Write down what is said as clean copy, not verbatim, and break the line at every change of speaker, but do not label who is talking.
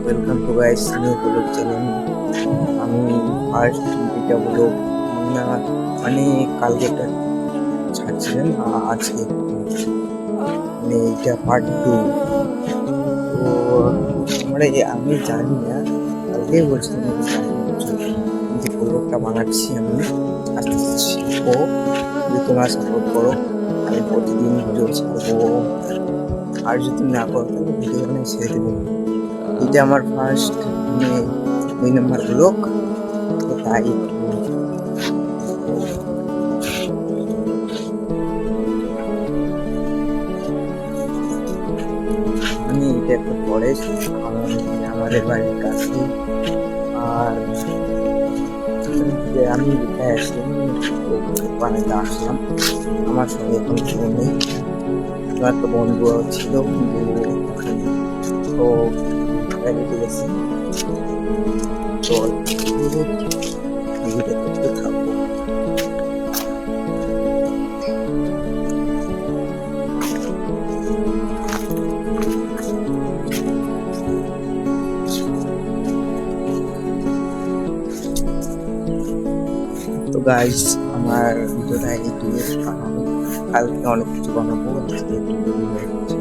Welcome to guys new blog channel. আমি first এটা blog না মানে কালকে একটা ছাড়ছিলেন আজকে মানে এটা পার্ট 2। তো আমি জানি না, কালকেই বলছিলাম যে ব্লগটা বানাচ্ছি আমি আস্তে আস্তে শিখবো। যদি তোমরা সাপোর্ট করো আমি প্রতিদিন ভিডিও ছাড়বো, আর যদি না করো তাহলে ভিডিও বানিয়ে ছেড়ে দেবো। এটা আমার ফার্স্ট মানে 2 নম্বর ব্লগ, তো তাই এটা একটা ফরেস্ট আমাদের বাড়ির কাছে। আর আমি কোথায় আসলাম বানাতে আসলাম, আমার সঙ্গে এখন কেউ নেই। আমার একটা বন্ধু ছিল কিন্তু তো বেরিয়ে গেছে। তো ভিডিওটা করতে থাকবো। তো গাইস, আমার ভিডিওটা একটু বানাবো, কালকে অনেক কিছু বানাবো, আজকে একটু দেরি হয়ে গেছে।